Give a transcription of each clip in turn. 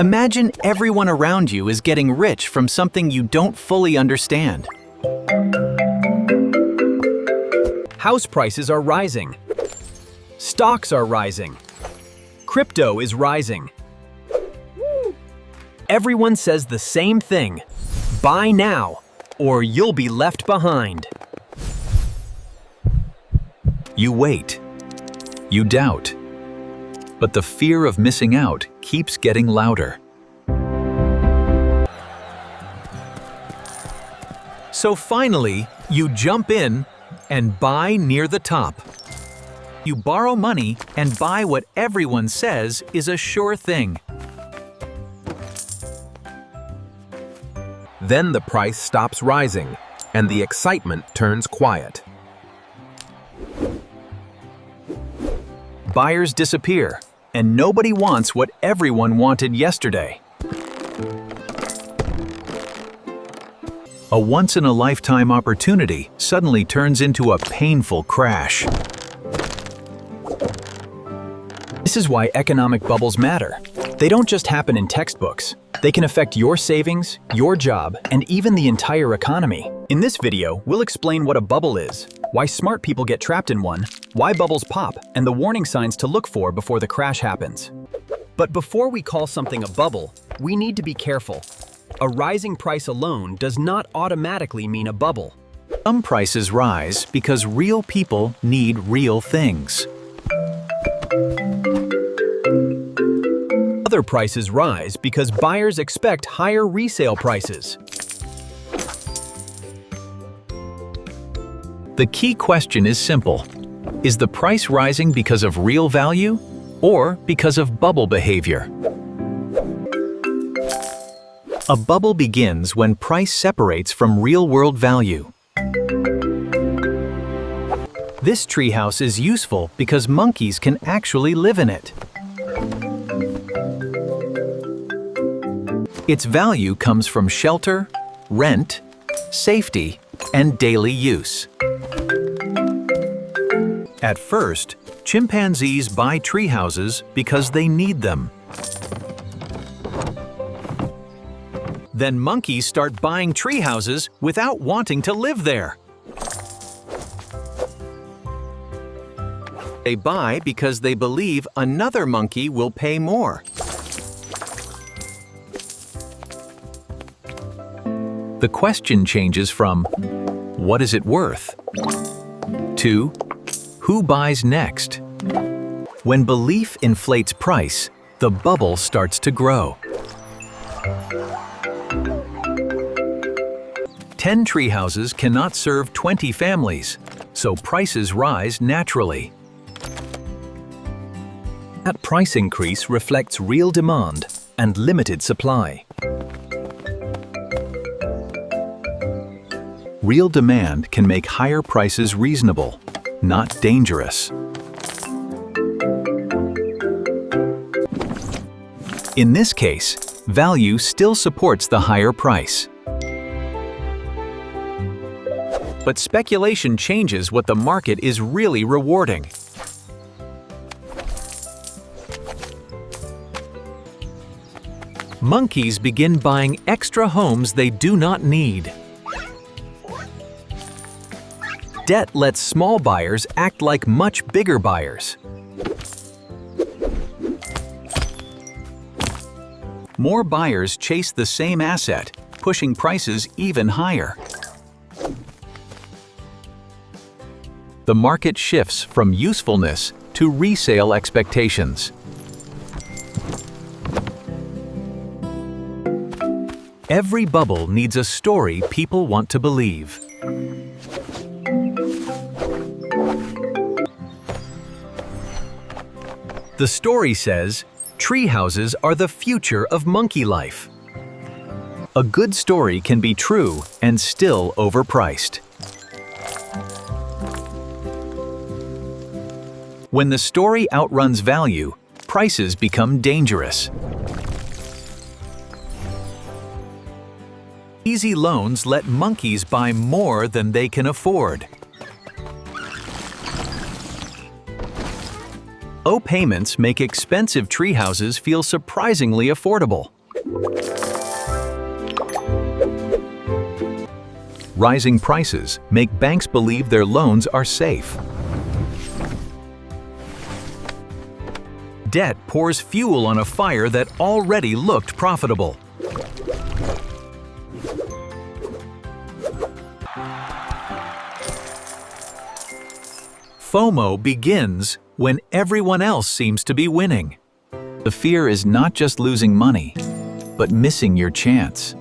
Imagine everyone around you is getting rich from something you don't fully understand. House prices are rising. Stocks are rising. Crypto is rising. Everyone says the same thing: buy now, or you'll be left behind. You wait. You doubt. But the fear of missing out keeps getting louder. So finally, you jump in and buy near the top. You borrow money and buy what everyone says is a sure thing. Then the price stops rising, and the excitement turns quiet. Buyers disappear, and nobody wants what everyone wanted yesterday. A once-in-a-lifetime opportunity suddenly turns into a painful crash. This is why economic bubbles matter. They don't just happen in textbooks. They can affect your savings, your job, and even the entire economy. In this video, we'll explain what a bubble is, why smart people get trapped in one, why bubbles pop, and the warning signs to look for before the crash happens. But before we call something a bubble, we need to be careful. A rising price alone does not automatically mean a bubble. Some prices rise because real people need real things. Other prices rise because buyers expect higher resale prices. The key question is simple. Is the price rising because of real value or because of bubble behavior? A bubble begins when price separates from real-world value. This treehouse is useful because monkeys can actually live in it. Its value comes from shelter, rent, safety, and daily use. At first, chimpanzees buy treehouses because they need them. Then monkeys start buying treehouses without wanting to live there. They buy because they believe another monkey will pay more. The question changes from, what is it worth? To, who buys next? When belief inflates price, the bubble starts to grow. 10 treehouses cannot serve 20 families, so prices rise naturally. That price increase reflects real demand and limited supply. Real demand can make higher prices reasonable, not dangerous. In this case, value still supports the higher price. But speculation changes what the market is really rewarding. Monkeys begin buying extra homes they do not need. Debt lets small buyers act like much bigger buyers. More buyers chase the same asset, pushing prices even higher. The market shifts from usefulness to resale expectations. Every bubble needs a story people want to believe. The story says, treehouses are the future of monkey life. A good story can be true and still overpriced. When the story outruns value, prices become dangerous. Easy loans let monkeys buy more than they can afford. Low payments make expensive treehouses feel surprisingly affordable. Rising prices make banks believe their loans are safe. Debt pours fuel on a fire that already looked profitable. FOMO begins when everyone else seems to be winning. The fear is not just losing money, but missing your chance.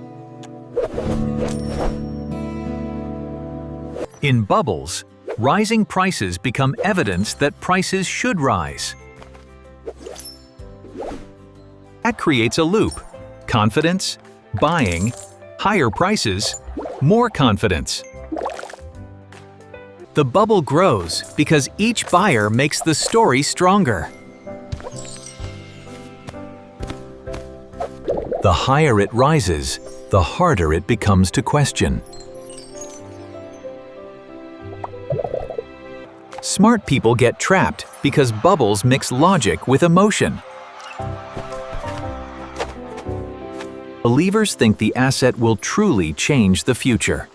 In bubbles, rising prices become evidence that prices should rise. That creates a loop: confidence, buying, higher prices, more confidence. The bubble grows because each buyer makes the story stronger. The higher it rises, the harder it becomes to question. Smart people get trapped because bubbles mix logic with emotion. Believers think the asset will truly change the future.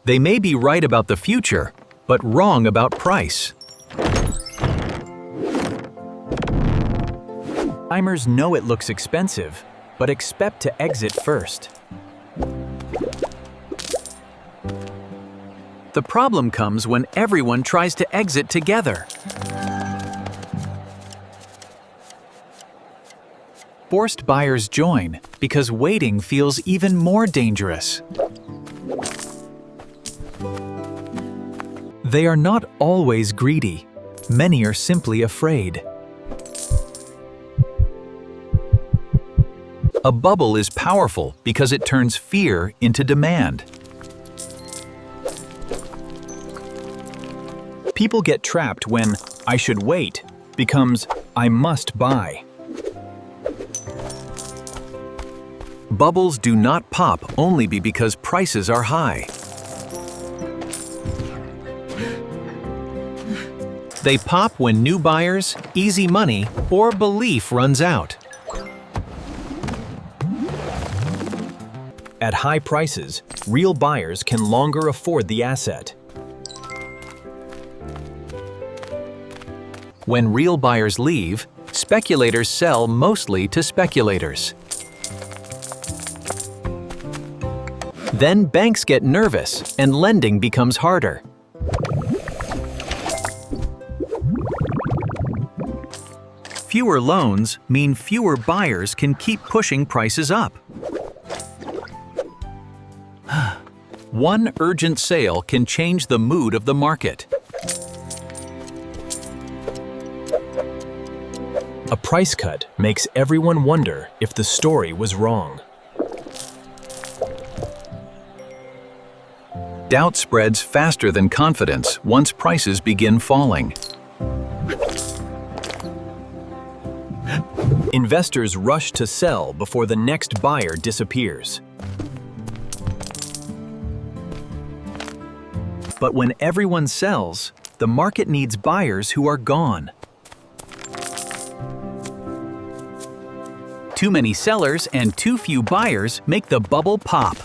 They may be right about the future, but wrong about price. Timers know it looks expensive, but expect to exit first. The problem comes when everyone tries to exit together. Forced buyers join because waiting feels even more dangerous. They are not always greedy. Many are simply afraid. A bubble is powerful because it turns fear into demand. People get trapped when "I should wait" becomes "I must buy." Bubbles do not pop only because prices are high. They pop when new buyers, easy money, or belief runs out. At high prices, real buyers can longer afford the asset. When real buyers leave, speculators sell mostly to speculators. Then banks get nervous and lending becomes harder. Fewer loans mean fewer buyers can keep pushing prices up. One urgent sale can change the mood of the market. A price cut makes everyone wonder if the story was wrong. Doubt spreads faster than confidence once prices begin falling. Investors rush to sell before the next buyer disappears. But when everyone sells, the market needs buyers who are gone. Too many sellers and too few buyers make the bubble pop.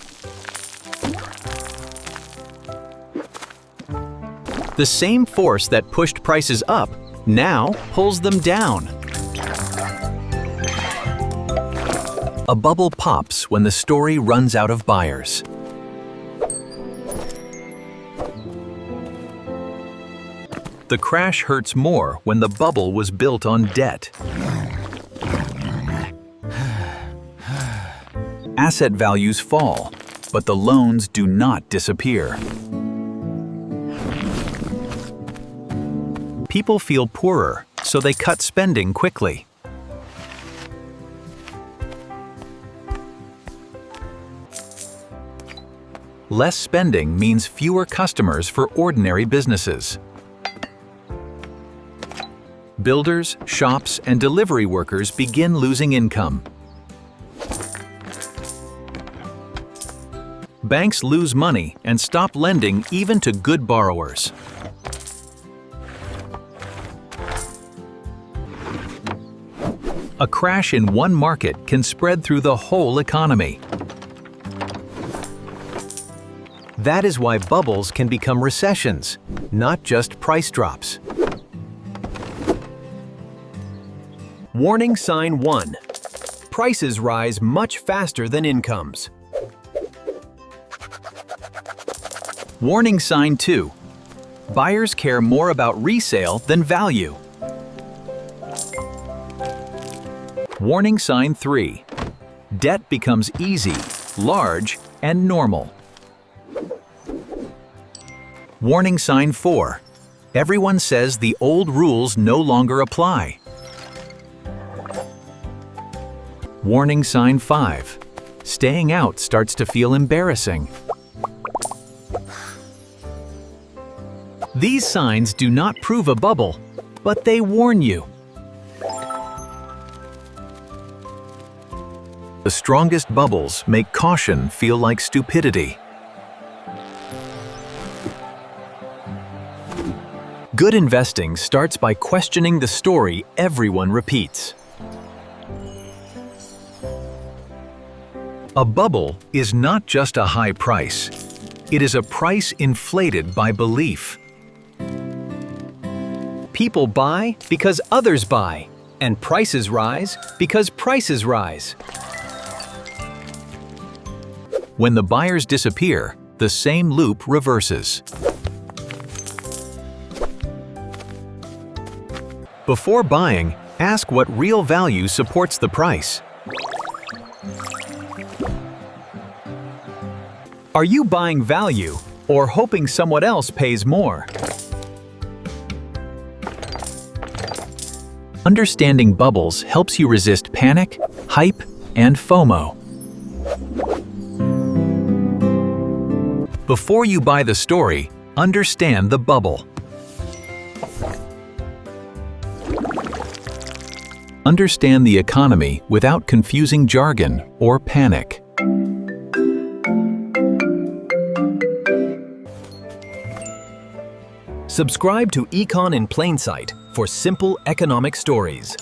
The same force that pushed prices up now pulls them down. A bubble pops when the story runs out of buyers. The crash hurts more when the bubble was built on debt. Asset values fall, but the loans do not disappear. People feel poorer, so they cut spending quickly. Less spending means fewer customers for ordinary businesses. Builders, shops, and delivery workers begin losing income. banks lose money and stop lending even to good borrowers. A crash in one market can spread through the whole economy. That is why bubbles can become recessions, not just price drops. Warning sign 1. Prices rise much faster than incomes. Warning sign 2. Buyers care more about resale than value. Warning sign 3. Debt becomes easy, large, and normal. Warning sign 4. Everyone says the old rules no longer apply. Warning sign 5. Staying out starts to feel embarrassing. These signs do not prove a bubble, but they warn you. The strongest bubbles make caution feel like stupidity. Good investing starts by questioning the story everyone repeats. A bubble is not just a high price. It is a price inflated by belief. People buy because others buy, and prices rise because prices rise. When the buyers disappear, the same loop reverses. Before buying, ask what real value supports the price. Are you buying value or hoping someone else pays more? Understanding bubbles helps you resist panic, hype, and FOMO. Before you buy the story, understand the bubble. Understand the economy without confusing jargon or panic. Subscribe to Econ in Plain Sight for simple economic stories.